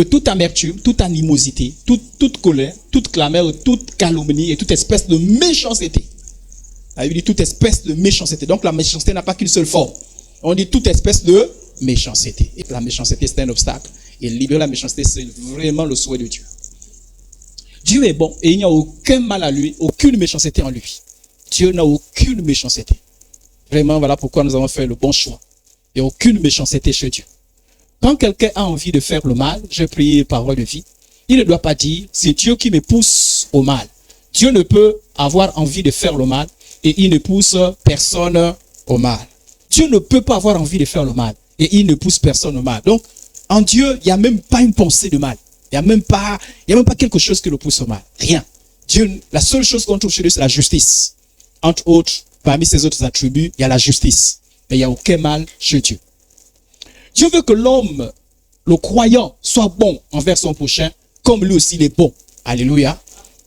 toute amertume, toute animosité, toute colère, toute clameur, toute calomnie et toute espèce de méchanceté. La Bible dit toute espèce de méchanceté. Donc la méchanceté n'a pas qu'une seule forme. On dit toute espèce de méchanceté. Et la méchanceté, c'est un obstacle. Et libérer la méchanceté, c'est vraiment le souhait de Dieu. Dieu est bon et il n'y a aucun mal à lui, aucune méchanceté en lui. Dieu n'a aucune méchanceté. Vraiment, voilà pourquoi nous avons fait le bon choix. Il n'y a aucune méchanceté chez Dieu. Quand quelqu'un a envie de faire le mal, j'ai prié parole de vie, il ne doit pas dire, c'est Dieu qui me pousse au mal. Dieu ne peut avoir envie de faire le mal et il ne pousse personne au mal. Dieu ne peut pas avoir envie de faire le mal et il ne pousse personne au mal. Donc, en Dieu, il n'y a même pas une pensée de mal. Il n'y a même pas quelque chose qui le pousse au mal. Rien. Dieu, la seule chose qu'on trouve chez lui, c'est la justice. Entre autres, parmi ses autres attributs, il y a la justice. Mais il n'y a aucun mal chez Dieu. Dieu veut que l'homme, le croyant, soit bon envers son prochain, comme lui aussi il est bon. Alléluia.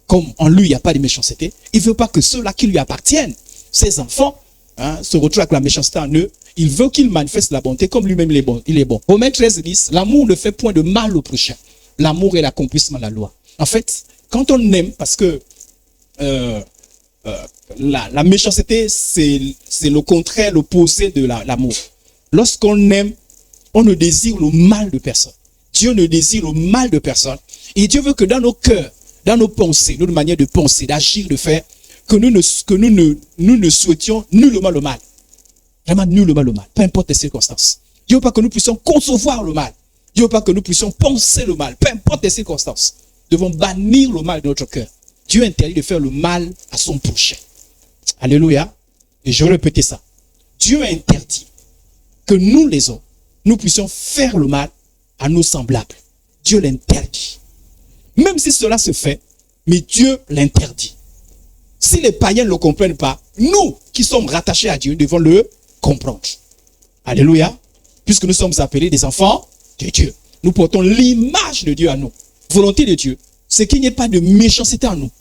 Comme en lui, il n'y a pas de méchanceté. Il ne veut pas que ceux-là qui lui appartiennent, ses enfants, se retrouvent avec la méchanceté en eux. Il veut qu'il manifeste la bonté comme lui-même il est bon. Romains 13 dit, l'amour ne fait point de mal au prochain. L'amour est l'accomplissement de la loi. En fait, quand on aime, parce que la méchanceté, c'est le contraire, l'opposé de l'amour. Lorsqu'on aime, on ne désire le mal de personne. Dieu ne désire le mal de personne. Et Dieu veut que dans nos cœurs, dans nos pensées, notre manière de penser, d'agir, de faire, que nous ne souhaitions nullement le mal. Vraiment nullement le mal, peu importe les circonstances. Dieu veut pas que nous puissions concevoir le mal. Dieu veut pas que nous puissions penser le mal, peu importe les circonstances. Nous devons bannir le mal de notre cœur. Dieu interdit de faire le mal à son prochain. Alléluia. Et je vais répéter ça. Dieu interdit que nous les hommes, nous puissions faire le mal à nos semblables. Dieu l'interdit. Même si cela se fait, mais Dieu l'interdit. Si les païens ne le comprennent pas, nous qui sommes rattachés à Dieu devons le comprendre. Alléluia. Puisque nous sommes appelés des enfants de Dieu. Nous portons l'image de Dieu à nous. Volonté de Dieu, c'est qu'il n'y ait pas de méchanceté en nous.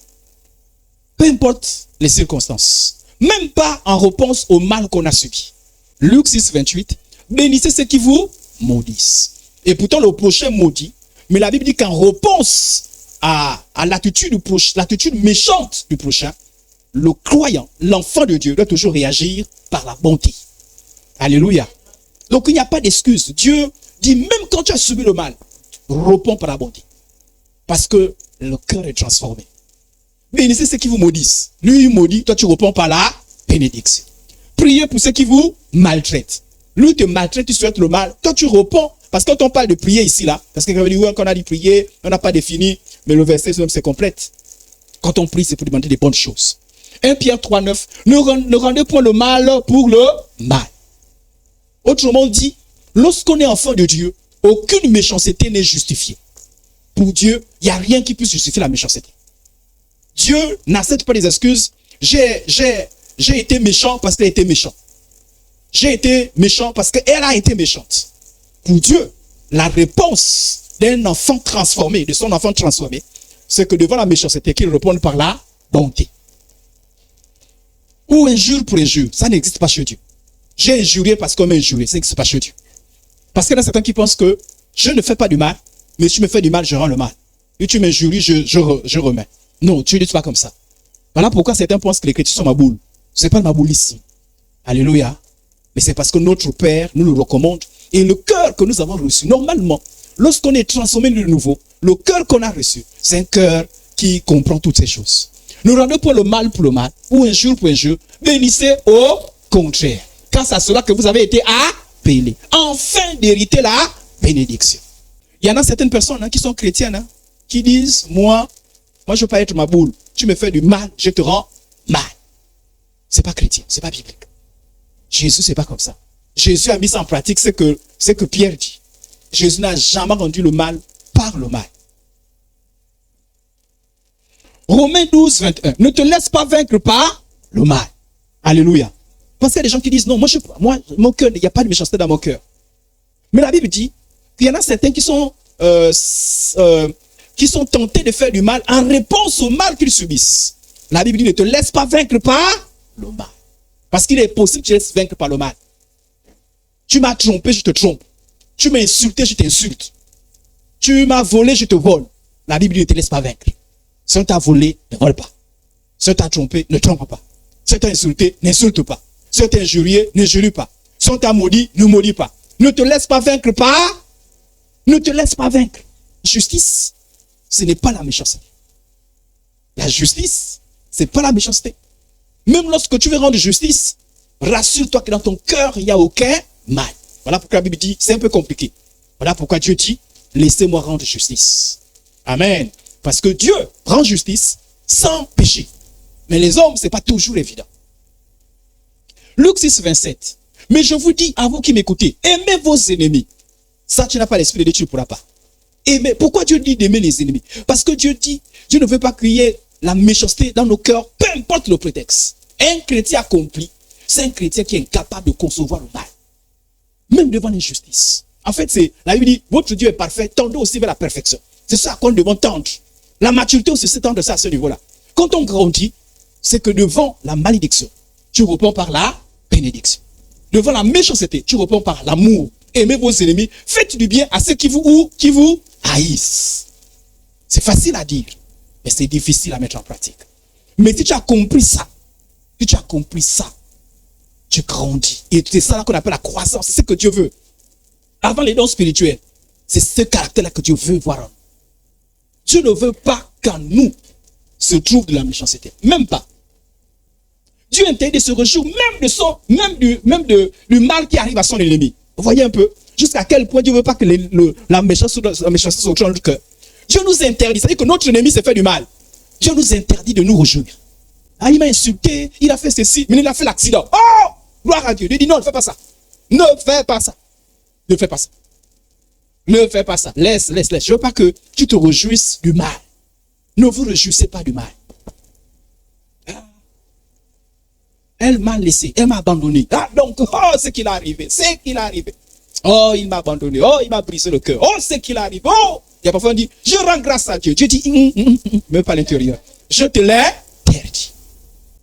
Peu importe les circonstances. Même pas en réponse au mal qu'on a subi. Luc 6, 28. Bénissez ceux qui vous maudissent. Et pourtant le prochain maudit. Mais la Bible dit qu'en réponse à l'attitude méchante du prochain, le croyant, l'enfant de Dieu, doit toujours réagir par la bonté. Alléluia. Donc il n'y a pas d'excuse. Dieu dit, même quand tu as subi le mal, réponds par la bonté. Parce que le cœur est transformé. Bénissez ceux qui vous maudissent. Lui, il maudit, toi tu réponds par la bénédiction. Priez pour ceux qui vous maltraitent. Lui te maltraite, tu souhaites le mal. Toi tu réponds. Parce que quand on parle de prier ici, là, parce que quand on a dit prier, on n'a pas défini, mais le verset c'est complète. Quand on prie, c'est pour demander des bonnes choses. 1 Pierre 3, 9. Ne rendez point le mal pour le mal. Autrement dit, lorsqu'on est enfant de Dieu, aucune méchanceté n'est justifiée. Pour Dieu, il n'y a rien qui puisse justifier la méchanceté. Dieu n'accepte pas les excuses. J'ai été méchant parce qu'elle a été méchante. J'ai été méchant parce qu'elle a été méchante. Pour Dieu, la réponse d'un enfant transformé, de son enfant transformé, c'est que devant la méchanceté, qu'il réponde par la bonté. Ou injure pour injure, ça n'existe pas chez Dieu. J'ai injurié parce qu'on m'a injurié, ça n'existe pas chez Dieu. Parce qu'il y en a certains qui pensent que je ne fais pas du mal, mais si tu me fais du mal, je rends le mal. Et tu m'injuries, je remets. Non, Dieu ne dit pas comme ça. Voilà pourquoi certains pensent que les chrétiens sont ma boule. Ce n'est pas ma boule ici. Alléluia. Mais c'est parce que notre Père nous le recommande. Et le cœur que nous avons reçu, normalement, lorsqu'on est transformé de nouveau, le cœur qu'on a reçu, c'est un cœur qui comprend toutes ces choses. Ne rendez pas le mal pour le mal, ou injure pour injure, bénissez au contraire. Car c'est à cela que vous avez été appelés, enfin d'hériter la bénédiction. Il y en a certaines personnes qui sont chrétiennes, qui disent, moi je ne veux pas être ma boule. Tu me fais du mal, je te rends mal. C'est pas chrétien, c'est pas biblique. Jésus, c'est pas comme ça. Jésus a mis ça en pratique, c'est que Pierre dit. Jésus n'a jamais rendu le mal par le mal. Romains 12, 21. Ne te laisse pas vaincre par le mal. Alléluia. Parce qu'il y a des gens qui disent, non, moi mon cœur, il n'y a pas de méchanceté dans mon cœur. Mais la Bible dit qu'il y en a certains qui sont tentés de faire du mal en réponse au mal qu'ils subissent. La Bible dit, ne te laisse pas vaincre par le mal. Parce qu'il est possible que tu te laisses vaincre par le mal. Tu m'as trompé, je te trompe. Tu m'as insulté, je t'insulte. Tu m'as volé, je te vole. La Bible ne te laisse pas vaincre. Si on t'a volé, ne vole pas. Si on t'a trompé, ne trompe pas. Si on t'a insulté, n'insulte pas. Si on t'a injurié, n'injurie pas. Si on t'a maudit, ne maudis pas. Ne te laisse pas vaincre par. Ne te laisse pas vaincre. Justice, ce n'est pas la méchanceté. La justice, ce n'est pas la méchanceté. Même lorsque tu veux rendre justice, rassure-toi que dans ton cœur, il n'y a aucun mal. Voilà pourquoi la Bible dit, c'est un peu compliqué. Voilà pourquoi Dieu dit, laissez-moi rendre justice. Amen. Parce que Dieu rend justice sans péché. Mais les hommes, ce n'est pas toujours évident. Luc 6, 27. Mais je vous dis, à vous qui m'écoutez, aimez vos ennemis. Ça, tu n'as pas l'esprit de Dieu, tu ne pourras pas. Aimer. Pourquoi Dieu dit d'aimer les ennemis? Parce que Dieu dit, Dieu ne veut pas qu'il y ait la méchanceté dans nos cœurs, peu importe le prétexte. Un chrétien accompli, c'est un chrétien qui est incapable de concevoir le mal. Même devant l'injustice. En fait, la Bible dit, votre Dieu est parfait, tendez aussi vers la perfection. C'est ça qu'on devons tendre. La maturité aussi, c'est tendre ça à ce niveau-là. Quand on grandit, c'est que devant la malédiction, tu réponds par la bénédiction. Devant la méchanceté, tu réponds par l'amour. Aimez vos ennemis, faites du bien à ceux qui vous haïssent. C'est facile à dire, mais c'est difficile à mettre en pratique. Mais si tu as compris ça, tu grandis. Et c'est ça qu'on appelle la croissance. C'est ce que Dieu veut. Avant les dons spirituels, c'est ce caractère-là que Dieu veut voir en nous. Dieu ne veut pas qu'en nous se trouve de la méchanceté. Même pas. Dieu interdit de se réjouir même du mal qui arrive à son ennemi. Vous voyez un peu jusqu'à quel point Dieu ne veut pas que la méchanceté se trouve dans notre cœur. Dieu nous interdit. C'est-à-dire que notre ennemi s'est fait du mal. Dieu nous interdit de nous réjouir. Ah, il m'a insulté, il a fait ceci, mais il a fait l'accident. Oh! Gloire à Dieu. Dieu dit non, ne fais pas ça. Ne fais pas ça. Ne fais pas ça. Ne fais pas ça. Laisse. Je ne veux pas que tu te réjouisses du mal. Ne vous réjouissez pas du mal. Elle m'a laissé, elle m'a abandonné. Ah, donc, ce qu'il est arrivé. Oh, il m'a abandonné. Oh, il m'a brisé le cœur. Oh, ce qu'il arrive. Oh, il y a parfois on dit, je rends grâce à Dieu. Dieu dit, même pas à l'intérieur. Je te l'ai interdit.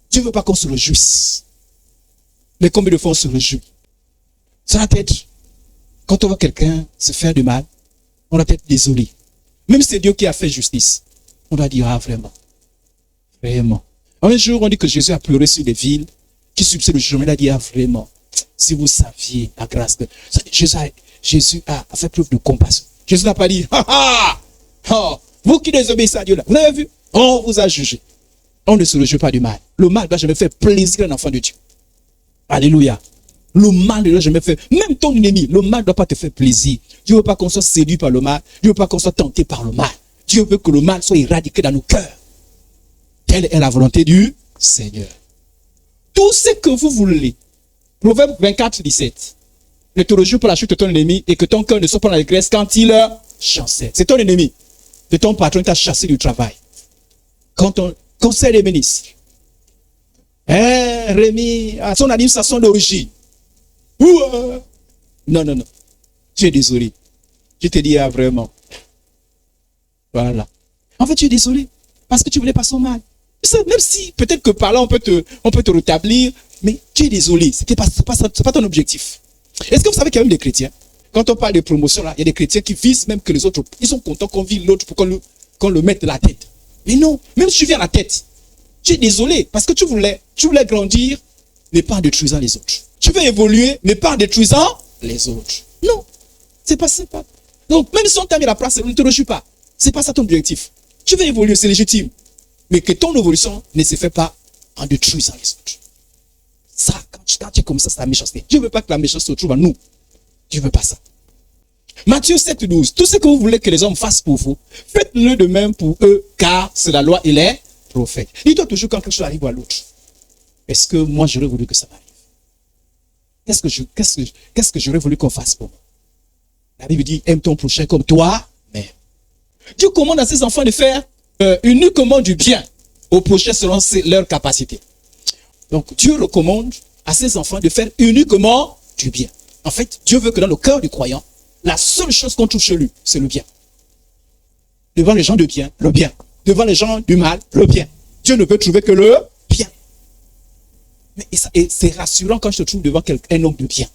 Dieu ne veut pas qu'on se réjouisse. Mais combien de fois on se réjouit? Ça va être, quand on voit quelqu'un se faire du mal, on doit être désolé. Même si c'est Dieu qui a fait justice, on doit dire, ah, vraiment. Vraiment. Un jour, on dit que Jésus a pleuré sur les villes qui subissent le jugement. Il a dit, ah, vraiment, si vous saviez la grâce de Jésus a fait preuve de compassion. Jésus n'a pas dit, vous qui désobéissez à Dieu là, vous avez vu, on vous a jugé. On ne se réjouit pas du mal. Le mal ne doit jamais faire plaisir à un enfant de Dieu. Alléluia. Le mal ne doit jamais faire, même ton ennemi, le mal ne doit pas te faire plaisir. Dieu ne veut pas qu'on soit séduit par le mal. Dieu ne veut pas qu'on soit tenté par le mal. Dieu veut que le mal soit éradiqué dans nos cœurs. Telle est la volonté du Seigneur. Tout ce que vous voulez. Proverbe 24, 17. Ne te réjouis pas la chute de ton ennemi et que ton cœur ne soit pas dans la détresse quand il chancelle. C'est ton ennemi. C'est ton patron qui t'a chassé du travail. Quand on conseil des ministres. Rémi, à son administration d'origine. Non. Tu es désolé. Je te dis, vraiment. Voilà. En fait, tu es désolé. Parce que tu voulais pas son mal. Même si, peut-être que par là, on peut te rétablir, mais tu es désolé. C'est pas ton objectif. Est-ce que vous savez qu'il y a même des chrétiens? Quand on parle de promotion, là, il y a des chrétiens qui visent même que les autres, ils sont contents qu'on vise l'autre pour qu'on le mette de la tête. Mais non, même si tu viens à la tête, tu es désolé parce que tu voulais grandir, mais pas en détruisant les autres. Tu veux évoluer, mais pas en détruisant les autres. Non, c'est pas ça. Donc, même si on t'a mis à la place, ne te réjouis pas. C'est pas ça ton objectif. Tu veux évoluer, c'est légitime. Mais que ton évolution ne se fait pas en détruisant les autres. Ça, quand tu es comme ça, c'est la méchanceté. Dieu ne veut pas que la méchanceté se trouve en nous. Dieu ne veut pas ça. Matthieu 7, 12. Tout ce que vous voulez que les hommes fassent pour vous, faites-le de même pour eux, car c'est la loi et les prophètes. Dis-toi toujours quand quelque chose arrive à l'autre. Est-ce que moi, j'aurais voulu que ça m'arrive? Qu'est-ce que j'aurais voulu qu'on fasse pour moi? La Bible dit, aime ton prochain comme toi-même. Dieu commande à ses enfants de faire uniquement du bien aux prochains selon leur capacité. Donc, Dieu recommande à ses enfants de faire uniquement du bien. En fait, Dieu veut que dans le cœur du croyant, la seule chose qu'on trouve chez lui, c'est le bien. Devant les gens de bien, le bien. Devant les gens du mal, le bien. Dieu ne peut trouver que le bien. Et c'est rassurant quand je te trouve devant un homme de bien.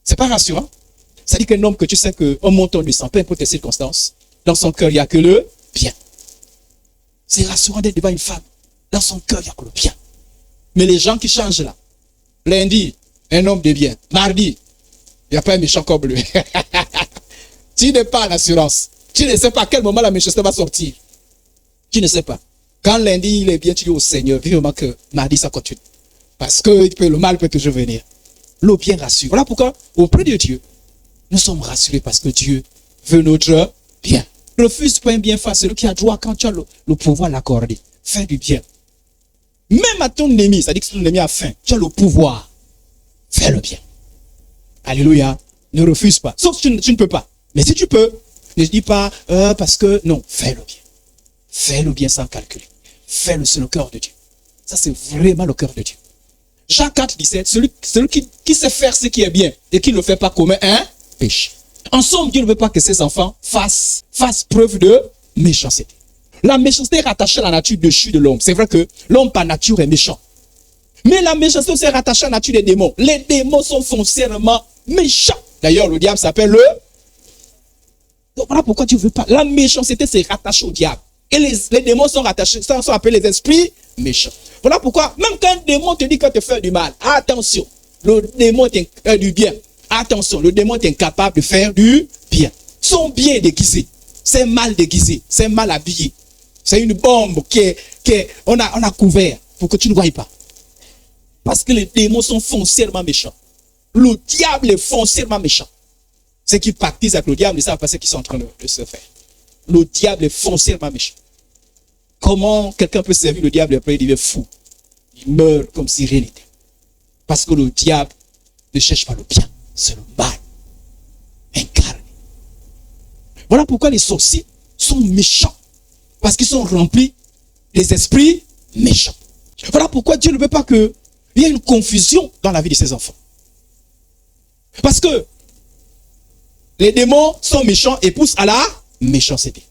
C'est pas rassurant? Ça dit qu'un homme que tu sais qu'un montant de sang, peu importe les circonstances, dans son cœur, il n'y a que le bien. C'est rassurant d'être devant une femme. Dans son cœur, il n'y a que le bien. Mais les gens qui changent là, lundi, un homme de bien. Mardi, il n'y a pas un méchant comme lui. Tu n'es pas l'assurance. Tu ne sais pas à quel moment la méchanceté va sortir. Tu ne sais pas. Quand lundi, il est bien, tu dis au Seigneur, vivement que mardi, ça continue. Parce que le mal peut toujours venir. Le bien rassure. Voilà pourquoi, auprès de Dieu, nous sommes rassurés parce que Dieu veut notre bien. Refuse pas un bien face, celui qui a droit quand tu as le pouvoir l'accorder. Fais du bien. Même à ton ennemi, ça dit que si ton ennemi a faim, tu as le pouvoir. Fais le bien. Alléluia. Ne refuse pas. Sauf que tu ne peux pas. Mais si tu peux, ne dis pas parce que non, fais le bien. Fais le bien sans calculer. Fais-le sur le cœur de Dieu. Ça, c'est vraiment le cœur de Dieu. Jean 4, 17, celui qui sait faire ce qui est bien et qui ne le fait pas commet un péché. En somme, Dieu ne veut pas que ses enfants fassent preuve de méchanceté. La méchanceté est rattachée à la nature déchue de l'homme. C'est vrai que l'homme par nature est méchant. Mais la méchanceté aussi est rattachée à la nature des démons. Les démons sont foncièrement méchants. D'ailleurs, le diable s'appelle le... Donc voilà pourquoi Dieu ne veut pas. La méchanceté, c'est rattaché au diable. Et les démons sont rattachés, sont appelés les esprits méchants. Voilà pourquoi, même quand un démon te dit qu'il te fait du mal, attention, le démon est du bien. Attention, le démon est incapable de faire du bien. Son bien est déguisé. C'est mal déguisé. C'est mal habillé. C'est une bombe on a couvert pour que tu ne voyes pas. Parce que les démons sont foncièrement méchants. Le diable est foncièrement méchant. Ceux qui pactisent avec le diable ne savent pas ce qu'ils sont en train de se faire. Le diable est foncièrement méchant. Comment quelqu'un peut servir le diable et après il devient fou? Il meurt comme si rien n'était. Parce que le diable ne cherche pas le bien, c'est le mal incarné. Voilà pourquoi les sorciers sont méchants. Parce qu'ils sont remplis des esprits méchants. Voilà pourquoi Dieu ne veut pas qu'il y ait une confusion dans la vie de ses enfants. Parce que les démons sont méchants et poussent à la méchanceté.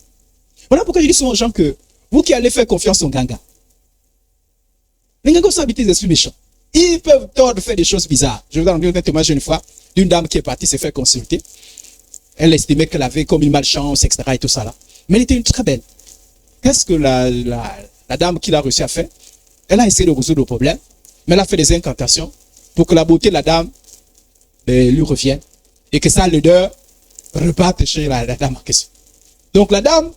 Voilà pourquoi je dis souvent aux gens que vous qui allez faire confiance aux gangas, les gangas sont habités des esprits méchants. Ils peuvent tordre faire des choses bizarres. Je vous donne un témoignage une fois d'une dame qui est partie se faire consulter. Elle estimait qu'elle avait comme une malchance, etc. et tout ça là. Mais elle était une très belle. Qu'est-ce que la dame qui l'a réussi à faire? Elle a essayé de résoudre le problème, mais elle a fait des incantations pour que la beauté de la dame lui revienne et que ça l'odeur reparte chez la dame en question. Donc la dame,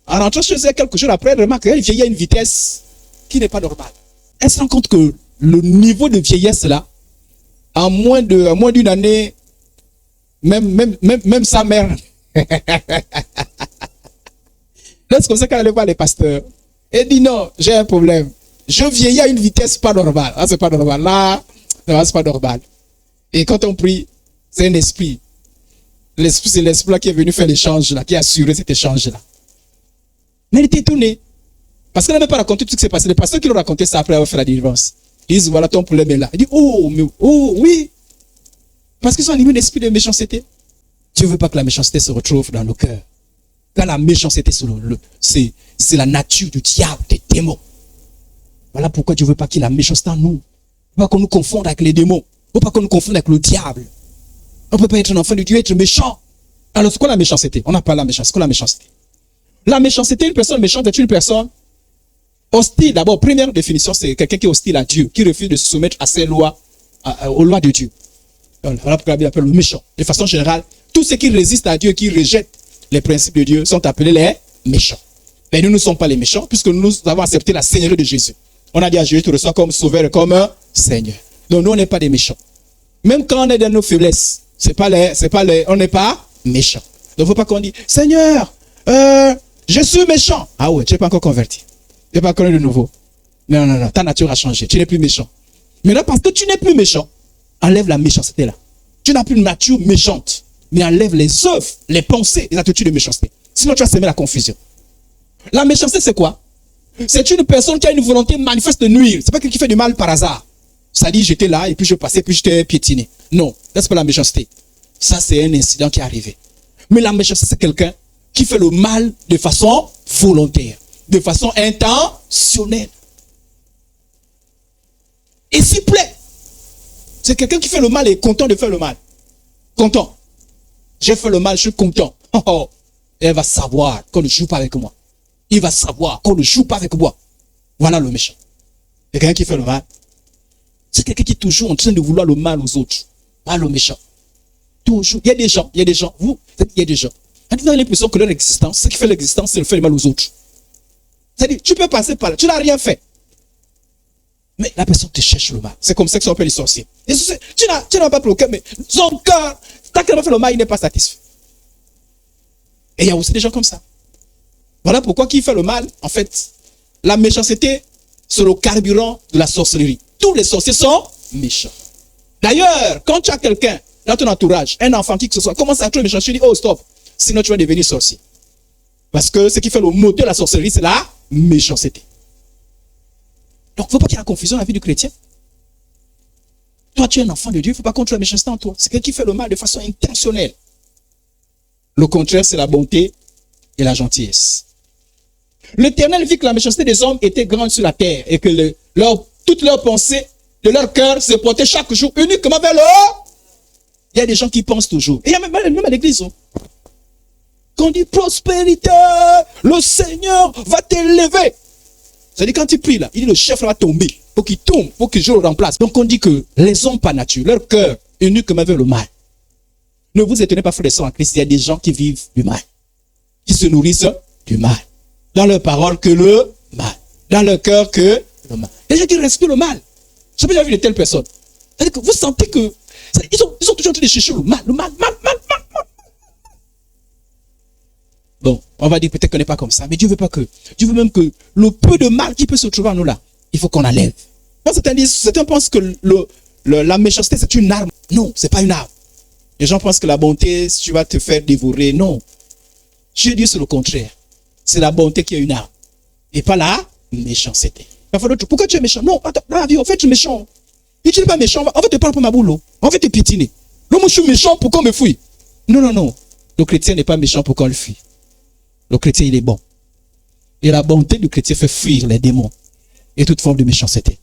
en rentrant chez elle quelques jours après, elle remarque qu'elle vieillit à une vitesse qui n'est pas normale. Elle se rend compte que le niveau de vieillesse là, en moins d'une année, même sa mère. C'est comme ça qu'elle allait voir les pasteurs. Elle dit non, j'ai un problème. Je vieillis à une vitesse pas normale. Ah, c'est pas normal. Là, non, c'est pas normal. Et quand on prie, c'est un esprit. L'esprit, c'est l'esprit qui est venu faire l'échange là, qui a assuré cet échange là. Mais elle était étonnée. Parce qu'elle n'avait pas raconté tout ce qui s'est passé. Les pasteurs qui l'ont raconté ça après avoir fait la délivrance. Ils disent, voilà, ton problème est là. Il dit, oh, oui. Parce qu'ils sont animés d'esprit de méchanceté. Dieu ne veut pas que la méchanceté se retrouve dans nos cœurs. Quand la méchanceté, c'est la nature du diable, des démons. Voilà pourquoi Dieu ne veut pas qu'il y ait la méchanceté en nous. Il ne veut pas qu'on nous confonde avec les démons. Il ne veut pas qu'on nous confonde avec le diable. On ne peut pas être un enfant de Dieu et être méchant. Alors, c'est quoi la méchanceté? On n'a pas la méchanceté. C'est quoi la méchanceté? La méchanceté, une personne méchante est une personne hostile. D'abord, première définition, c'est quelqu'un qui est hostile à Dieu, qui refuse de se soumettre à ses lois, aux lois de Dieu. Voilà pourquoi la Bible appelle le méchant. De façon générale, tous ceux qui résistent à Dieu, qui rejettent les principes de Dieu, sont appelés les méchants. Mais nous ne sommes pas les méchants, puisque nous avons accepté la seigneurie de Jésus. On a dit à Jésus, tu reçois comme sauveur et comme un Seigneur. Donc nous, on n'est pas des méchants. Même quand on est dans nos faiblesses, on n'est pas méchants. Donc il ne faut pas qu'on dise, Seigneur, je suis méchant. Ah ouais, tu n'es pas encore converti. Tu n'es pas encore de nouveau. Non, ta nature a changé. Tu n'es plus méchant. Maintenant, parce que tu n'es plus méchant, enlève la méchanceté là. Tu n'as plus une nature méchante, mais enlève les œuvres, les pensées, les attitudes de méchanceté. Sinon, tu vas semer la confusion. La méchanceté, c'est quoi? C'est une personne qui a une volonté manifeste de nuire. C'est pas quelqu'un qui fait du mal par hasard. Ça dit, j'étais là, et puis je passais, puis je t'ai piétiné. Non, ça, c'est pas la méchanceté. Ça, c'est un incident qui est arrivé. Mais la méchanceté, c'est quelqu'un qui fait le mal de façon volontaire, de façon intentionnelle. Et s'il plaît, c'est quelqu'un qui fait le mal et est content de faire le mal. Content. J'ai fait le mal, je suis content. Oh, oh. Et elle va savoir qu'on ne joue pas avec moi. Il va savoir qu'on ne joue pas avec moi. Voilà le méchant. Et quelqu'un qui fait le mal, c'est quelqu'un qui est toujours en train de vouloir le mal aux autres. Pas le méchant. Toujours. Il y a des gens, il y a des gens, vous avez l'impression que leur existence, ce qui fait l'existence, c'est de faire le mal aux autres. C'est-à-dire, tu peux passer par là, tu n'as rien fait. Mais la personne te cherche le mal. C'est comme ça que ça appelle les sorciers. Tu n'as pas bloqué, mais son cœur, tant qu'il n'a pas fait le mal, il n'est pas satisfait. Et il y a aussi des gens comme ça. Voilà pourquoi qui fait le mal, en fait, la méchanceté, c'est le carburant de la sorcellerie. Tous les sorciers sont méchants. D'ailleurs, quand tu as quelqu'un dans ton entourage, un enfant qui que ce soit, commence à être méchant, tu dis, oh stop, sinon tu vas devenir sorcier. Parce que ce qui fait le moteur de la sorcellerie, c'est la méchanceté. Donc, il ne faut pas qu'il y ait la confusion dans la vie du chrétien. Toi, tu es un enfant de Dieu, il ne faut pas contre la méchanceté en toi. C'est quelqu'un qui fait le mal de façon intentionnelle. Le contraire, c'est la bonté et la gentillesse. L'Éternel vit que la méchanceté des hommes était grande sur la terre et que toutes leurs pensées de leur cœur se portaient chaque jour uniquement vers le haut. Il y a des gens qui pensent toujours. Et il y a même à l'église. Quand on dit prospérité, le Seigneur va t'élever. C'est-à-dire quand tu pries là, il dit le chef va tomber. Faut qu'il tombe, faut que je le remplace. Donc on dit que les hommes par nature, leur cœur uniquement vers le mal. Ne vous étonnez pas, frères et sœurs en Christ, il y a des gens qui vivent du mal. Qui se nourrissent du mal. Dans leur parole que le mal. Dans leur cœur que le mal. Les gens qui respirent le mal. Je n'ai pas déjà vu de telles personnes. C'est-à-dire que vous sentez que ils sont toujours en train de chercher le mal. Mal. Bon, on va dire peut-être qu'on n'est pas comme ça, mais Dieu veut même que le peu de mal qui peut se trouver en nous là, il faut qu'on enlève. Certains pensent que la méchanceté c'est une arme. Non, c'est pas une arme. Les gens pensent que la bonté, tu vas te faire dévorer. Non. Dieu dit c'est le contraire. C'est la bonté qui est une arme. Et pas la méchanceté. Pourquoi tu es méchant? Non, attends, dans la vie, en fait, tu es méchant. Et tu n'es pas méchant, on va te prendre pour ma boule. On va te piétiner. Non, moi je suis méchant pour qu'on me fuit. Non. Le chrétien n'est pas méchant pour qu'on le fuit. Le chrétien, il est bon. Et la bonté du chrétien fait fuir les démons et toute forme de méchanceté.